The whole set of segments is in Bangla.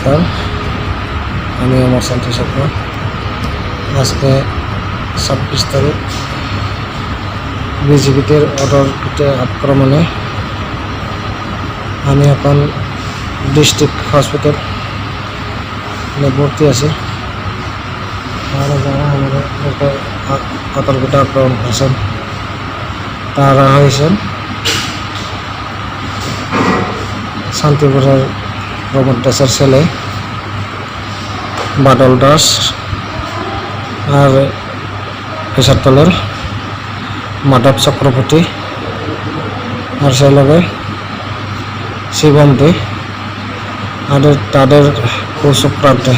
নমস্কার, আমি আমার শান্তি স্বপ্ন। আজকে 26 তারিখ বিজিবিদের অর্ডার আক্রমণে আমি এখন ডিস্ট্রিক্ট হসপিটালে ভর্তি আছি। আর যারা আমাদের উপর অতর্কিত আক্রমণ করেছেন তারা হয়েছেন শান্তিপুরের প্রমোদ দাসের ছেলে বাদল দাস আর কেশারতলের মাধব চক্রবর্তী আর সেই লগে শিবম দে আর তাদের কুচক্রান্তে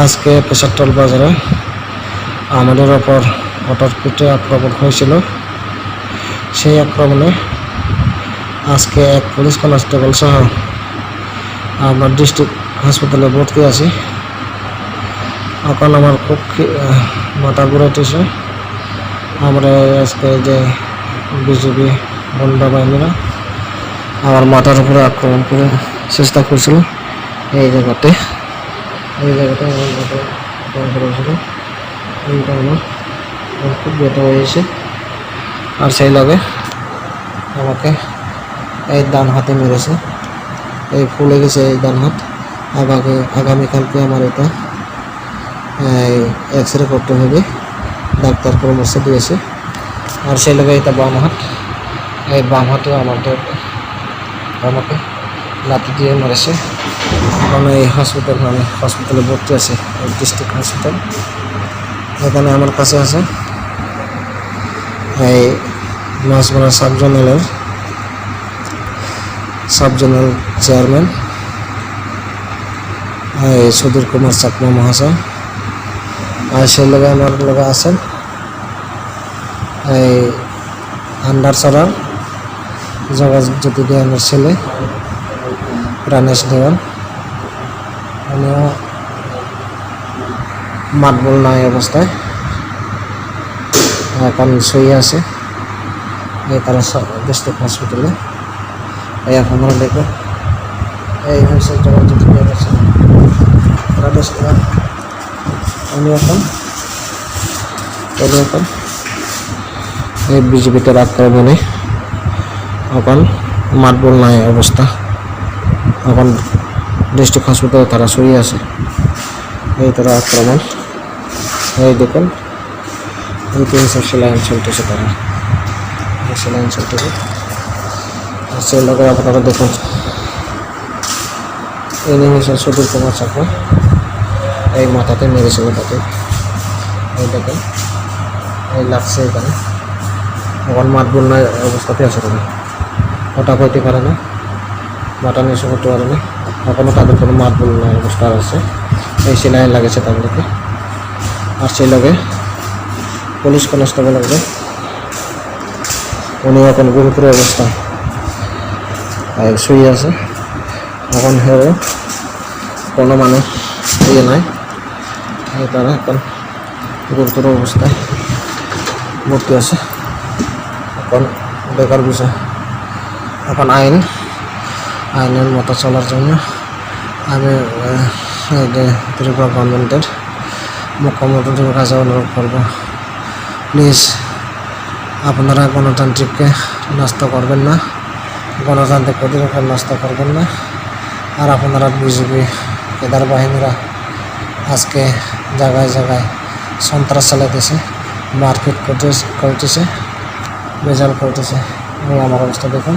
আজকে কেশারতল বাজারে আমাদের ওপর অতর্কিত আক্রমণ হয়েছিল। সেই আক্রমণে আজকে এক পুলিশ কনস্টেবল সহ আমরা ডিস্ট্রিক্ট হাসপাতালে ভর্তি আছি। এখন আমার খুব মাথা ঘুরাইতেছে। আমরা আজকে যে বিজেপি বন্ধ বাহিনীরা আমার মাথার উপরে আক্রমণ করে চেষ্টা করছিল। এই জায়গাতে আমার মাথা আক্রমণ করেছিল। এইটা আমার খুব ব্যথা হয়েছে। আর সেই লগে আমাকে এই ডান হাতে মেরেছে, এই ফুলে গেছে এই ডান হাত। আগামীকালকে আমার এটা এক্স-রে করতে হবে, ডাক্তার পরামর্শ দিয়েছে। আর সেই লগে এটা বাম হাত, এই বাম হাতে আমাকে লাঠি দিয়ে মেরেছে। আমি এই হসপিটালে ভর্তি আছে, ডিস্ট্রিক্ট হসপিটাল। এখানে আমার কাছে আছে এই Machmara sub zonal chairman Sudhir Kumar Chakma মহাশয়। আর সেই লগে আমার লগে আছেন এই আন্ডার সরার জগৎজ্যোতি দেওয়ানের ছেলে প্রাণেশ দেওয়ান। উনিও মাতবল নাই অবস্থায় এখন শুয়ে আছে এই তারা ডিস্ট্রিক্ট হসপিটালে। এই আপনারা দেখবেন এই হচ্ছে জগৎজ্যোতি দেওয়ানের ছেলে প্রাণেশ দেওয়ান। উনি এখন এই বিজেপিতে আক্রমণে এখন মাতবল নাই অবস্থা। এখন ডিস্ট্রিক্ট হসপিটালে তারা শুয়ে আছে। এই তারা আক্রমণ, এই দেখুন এই তিনশো সেলাইন চলতেছে, তারা সেলাইন চলতেছে। আর সেই লগে আপনারা দেখুন এই নিমিষে সুধীর কুমার চাকমা এই মাথাতে মেরেছিল তাকে। এই দেখেন এই লাগছে এখানে। এখন মাতবল নাই অবস্থাতে আছে, তারা ওটা করতে পারে না, মাথা নিচু করতে পারে না। এখনও তাদের কোনো মাতবল নাই অবস্থা আছে। এই সেলাইন লাগেছে তাদেরকে। আর সেই লগে পুলিশ কনস্টেবল আছে, উনি এখন গুরুতর অবস্থা শুয়ে আছে। এখন হেও কোনো মানুষ ইয়ে নাই, তারা এখন গুরুতর অবস্থায় ভর্তি আছে। এখন বেকার বিষয়, এখন আইনের মতো চলার জন্য আমি ত্রিপুরা গভর্নমেন্টের মুখ্যমন্ত্রীর কাছে অনুরোধ করব, প্লিজ আপনারা গণতান্ত্রিককে নষ্ট করবেন না, গণতান্ত্রিক অধিকার নষ্ট করবেন না। আর আপনারা বিজেপি কেদার বাহিনীরা আজকে জায়গায় জায়গায় সন্ত্রাস চালাইতেছে, মারপিট করতেছে, ভেজাল করতেছে। এই আমার অবস্থা দেখুন।